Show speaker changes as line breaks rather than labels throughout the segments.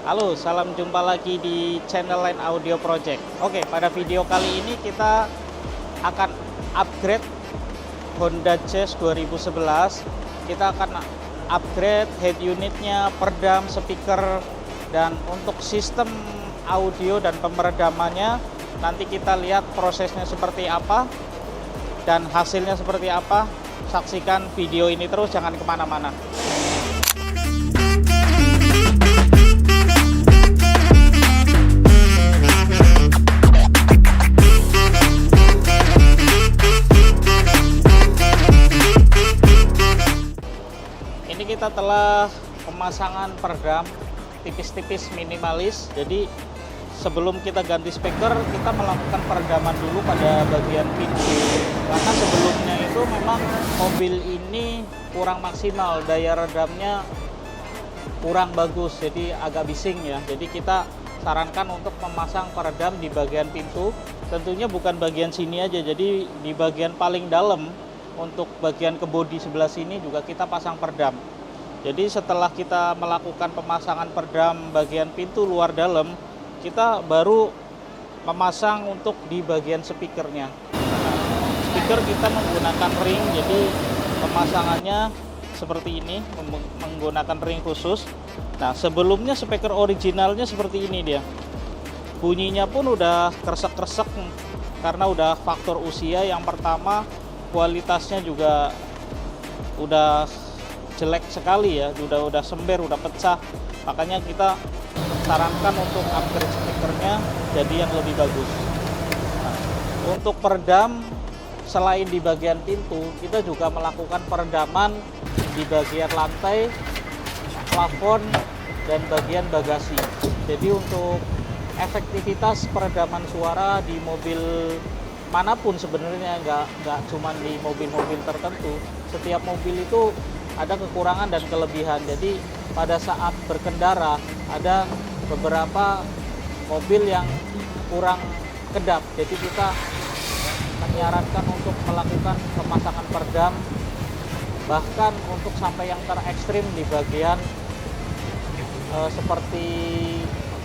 Halo, salam jumpa lagi di channel Line Audio Project. Oke, pada video kali ini kita akan upgrade Honda Jazz 2011. Kita akan upgrade head unitnya, peredam, speaker, dan untuk sistem audio dan pemeredamannya nanti kita lihat prosesnya seperti apa dan hasilnya seperti apa. Saksikan video ini terus, jangan kemana-mana. Ini kita telah pemasangan peredam tipis-tipis minimalis. Jadi sebelum kita ganti speaker, kita melakukan peredaman dulu pada bagian pintu. Karena sebelumnya itu memang mobil ini kurang maksimal, daya redamnya kurang bagus, jadi agak bising ya. Jadi kita sarankan untuk memasang peredam di bagian pintu. Tentunya bukan bagian sini aja, jadi di bagian paling dalam. Untuk bagian ke bodi sebelah sini juga kita pasang peredam. Jadi setelah kita melakukan pemasangan peredam bagian pintu luar dalam, kita baru memasang untuk di bagian speakernya. Speaker kita menggunakan ring, jadi pemasangannya seperti ini, menggunakan ring khusus. Nah, sebelumnya speaker originalnya seperti ini dia. Bunyinya pun udah kresek-kresek karena udah faktor usia. Yang pertama, kualitasnya juga udah jelek sekali ya, udah sember, udah pecah. Makanya kita sarankan untuk upgrade speakernya jadi yang lebih bagus. Nah, untuk peredam selain di bagian pintu, kita juga melakukan peredaman di bagian lantai, plafon, dan bagian bagasi. Jadi untuk efektivitas peredaman suara di mobil manapun sebenarnya, nggak cuma di mobil-mobil tertentu, setiap mobil itu ada kekurangan dan kelebihan. Jadi pada saat berkendara ada beberapa mobil yang kurang kedap, jadi kita menyarankan untuk melakukan pemasangan peredam, bahkan untuk sampai yang terekstrim di bagian seperti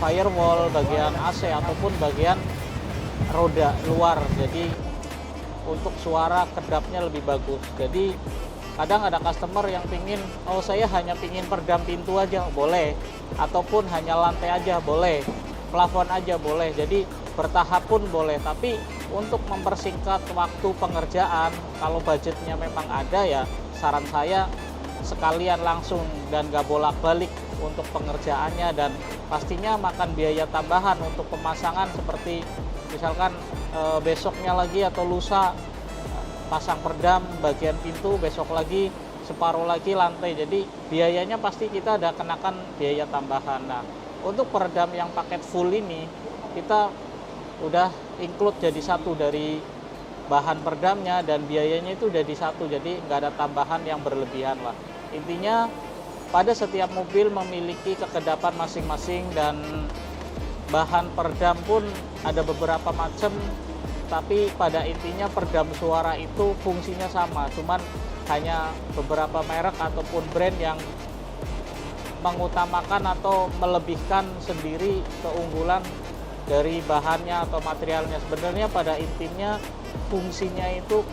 firewall, bagian AC ataupun bagian roda luar. Jadi untuk suara kedapnya lebih bagus. Jadi kadang ada customer yang pingin, oh saya hanya pingin peredam pintu aja, boleh, ataupun hanya lantai aja boleh, plafon aja boleh. Jadi bertahap pun boleh. Tapi untuk mempersingkat waktu pengerjaan, kalau budgetnya memang ada ya, saran saya sekalian langsung dan gak bolak-balik untuk pengerjaannya, dan pastinya makan biaya tambahan untuk pemasangan, seperti misalkan besoknya lagi atau lusa pasang peredam bagian pintu, besok lagi separuh lagi lantai. Jadi biayanya pasti kita ada kenakan biaya tambahan. Nah, untuk peredam yang paket full ini kita udah include jadi satu dari bahan peredamnya, dan biayanya itu udah di satu, jadi nggak ada tambahan yang berlebihan lah. Intinya pada setiap mobil memiliki kekedapan masing-masing, dan bahan peredam pun ada beberapa macam, tapi pada intinya peredam suara itu fungsinya sama, cuman hanya beberapa merek ataupun brand yang mengutamakan atau melebihkan sendiri keunggulan dari bahannya atau materialnya. Sebenarnya pada intinya fungsinya itu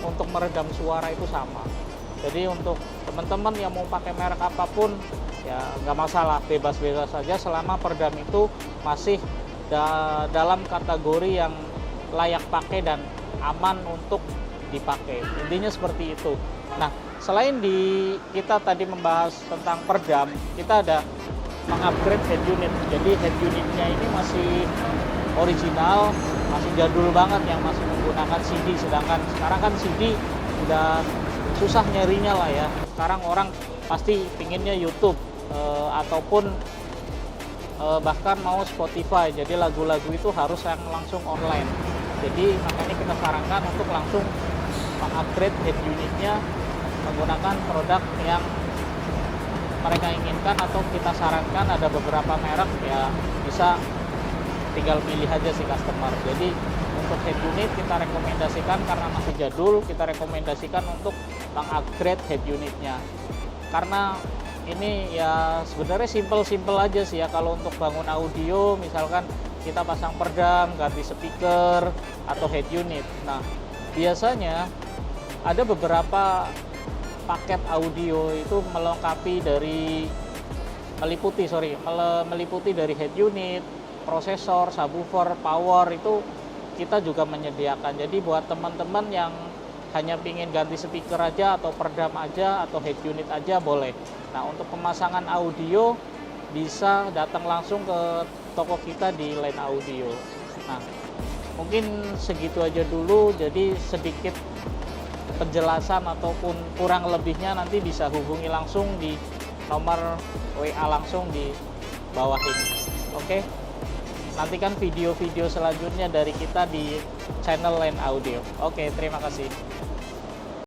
untuk meredam suara itu sama. Jadi untuk teman-teman yang mau pakai merek apapun ya nggak masalah, bebas-bebas saja selama peredam itu masih dalam kategori yang layak pakai dan aman untuk dipakai. Intinya seperti itu. Nah, selain kita tadi membahas tentang peredam, kita ada mengupgrade head unit. Jadi head unitnya ini masih original, masih jadul banget, yang masih menggunakan CD. Sedangkan sekarang kan CD udah susah nyarinya lah ya. Sekarang orang pasti pinginnya YouTube ataupun bahkan mau Spotify. Jadi lagu-lagu itu harus yang langsung online. Jadi makanya kita sarankan untuk langsung mengupgrade head unitnya menggunakan produk yang mereka inginkan, atau kita sarankan ada beberapa merek ya, bisa tinggal pilih aja si customer. Jadi untuk head unit kita rekomendasikan, karena masih jadul, kita rekomendasikan untuk mengupgrade head unitnya. Karena ini ya sebenarnya simple aja sih ya. Kalau untuk bangun audio, misalkan kita pasang peredam, ganti speaker, atau head unit. Nah, biasanya ada beberapa paket audio itu meliputi dari head unit, prosesor, subwoofer, power, itu kita juga menyediakan. Jadi buat teman-teman yang hanya pingin ganti speaker aja, atau peredam aja, atau head unit aja, boleh. Nah, untuk pemasangan audio bisa datang langsung ke toko kita di Line Audio. Nah, mungkin segitu aja dulu. Jadi sedikit penjelasan ataupun kurang lebihnya nanti bisa hubungi langsung di nomor WA langsung di bawah ini. Oke? Nantikan video-video selanjutnya dari kita di channel Line Audio. Oke, terima kasih.